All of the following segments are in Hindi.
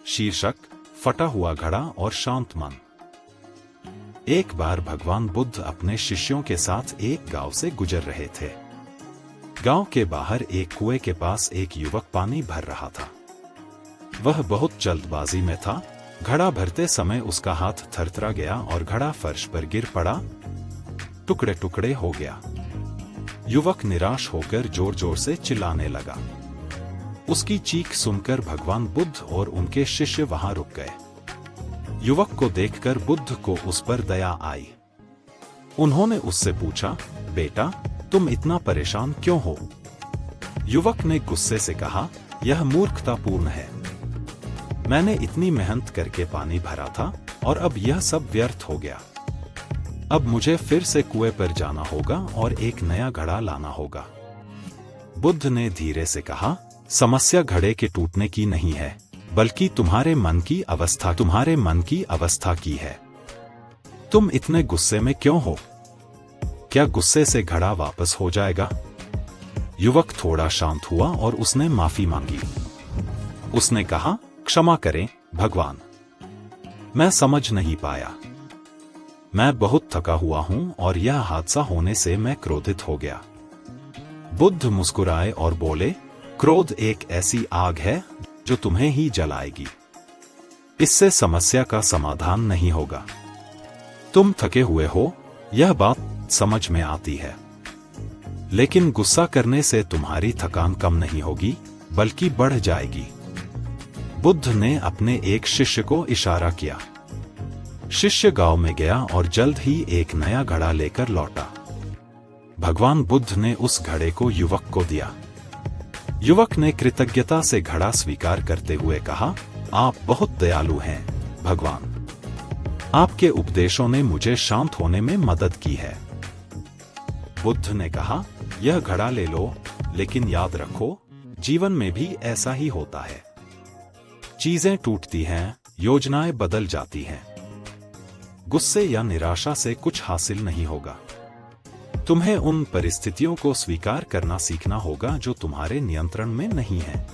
शीर्षक: फटा हुआ घड़ा और शांत मन। एक बार भगवान बुद्ध अपने शिष्यों के साथ एक गांव से गुजर रहे थे। गांव के बाहर एक कुएं के पास एक युवक पानी भर रहा था। वह बहुत जल्दबाजी में था। घड़ा भरते समय उसका हाथ थरथरा गया और घड़ा फर्श पर गिर पड़ा, टुकड़े टुकड़े हो गया। युवक निराश होकर जोर जोर से चिल्लाने लगा। उसकी चीख सुनकर भगवान बुद्ध और उनके शिष्य वहां रुक गए। युवक को देखकर बुद्ध को उस पर दया आई। उन्होंने उससे पूछा, बेटा, तुम इतना परेशान क्यों हो? युवक ने गुस्से से कहा, यह मूर्खतापूर्ण है। मैंने इतनी मेहनत करके पानी भरा था और अब यह सब व्यर्थ हो गया। अब मुझे फिर से कुएं पर जाना होगा और एक नया घड़ा लाना होगा। बुद्ध ने धीरे से कहा, समस्या घड़े के टूटने की नहीं है, बल्कि तुम्हारे मन की अवस्था की है। तुम इतने गुस्से में क्यों हो? क्या गुस्से से घड़ा वापस हो जाएगा? युवक थोड़ा शांत हुआ और उसने माफी मांगी। उसने कहा, क्षमा करें भगवान, मैं समझ नहीं पाया। मैं बहुत थका हुआ हूं और यह हादसा होने से मैं क्रोधित हो गया। बुद्ध मुस्कुराए और बोले, क्रोध एक ऐसी आग है जो तुम्हें ही जलाएगी। इससे समस्या का समाधान नहीं होगा। तुम थके हुए हो, यह बात समझ में आती है, लेकिन गुस्सा करने से तुम्हारी थकान कम नहीं होगी, बल्कि बढ़ जाएगी। बुद्ध ने अपने एक शिष्य को इशारा किया। शिष्य गांव में गया और जल्द ही एक नया घड़ा लेकर लौटा। भगवान बुद्ध ने उस घड़े को युवक को दिया। युवक ने कृतज्ञता से घड़ा स्वीकार करते हुए कहा, आप बहुत दयालु हैं भगवान। आपके उपदेशों ने मुझे शांत होने में मदद की है। बुद्ध ने कहा, यह घड़ा ले लो, लेकिन याद रखो, जीवन में भी ऐसा ही होता है। चीजें टूटती हैं, योजनाएं बदल जाती हैं। गुस्से या निराशा से कुछ हासिल नहीं होगा। तुम्हें उन परिस्थितियों को स्वीकार करना सीखना होगा जो तुम्हारे नियंत्रण में नहीं है।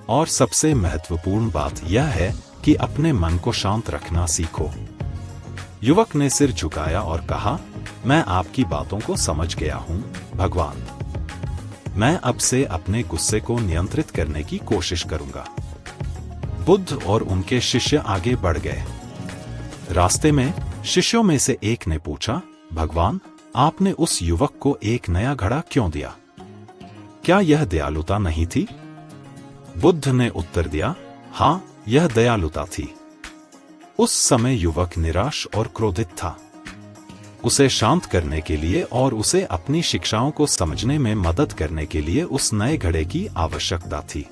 और सबसे महत्वपूर्ण बात यह है कि अपने मन को शांत रखना सीखो। युवक ने सिर झुकाया और कहा, मैं आपकी बातों को समझ गया हूं भगवान। मैं अब से अपने गुस्से को नियंत्रित करने की कोशिश करूंगा। बुद्ध और उनके शिष्य आगे बढ़ गए। रास्ते में शिष्यों में से एक ने पूछा, भगवान, आपने उस युवक को एक नया घड़ा क्यों दिया? क्या यह दयालुता नहीं थी? बुद्ध ने उत्तर दिया, हाँ, यह दयालुता थी। उस समय युवक निराश और क्रोधित था। उसे शांत करने के लिए और उसे अपनी शिक्षाओं को समझने में मदद करने के लिए उस नए घड़े की आवश्यकता थी।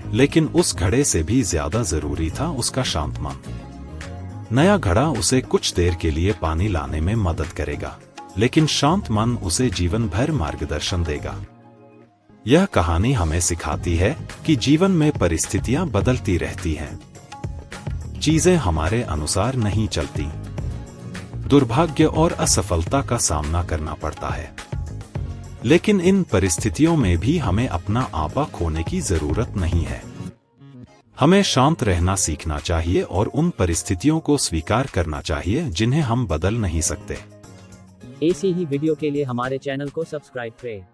लेकिन उस घड़े से भी ज्यादा जरूरी था उसका शांत मन। नया घड़ा उसे कुछ देर के लिए पानी लाने में मदद करेगा, लेकिन शांत मन उसे जीवन भर मार्गदर्शन देगा। यह कहानी हमें सिखाती है कि जीवन में परिस्थितियां बदलती रहती हैं। चीजें हमारे अनुसार नहीं चलती। दुर्भाग्य और असफलता का सामना करना पड़ता है। लेकिन इन परिस्थितियों में भी हमें अपना आपा खोने की जरूरत नहीं है। हमें शांत रहना सीखना चाहिए और उन परिस्थितियों को स्वीकार करना चाहिए जिन्हें हम बदल नहीं सकते। ऐसी ही वीडियो के लिए हमारे चैनल को सब्सक्राइब करें।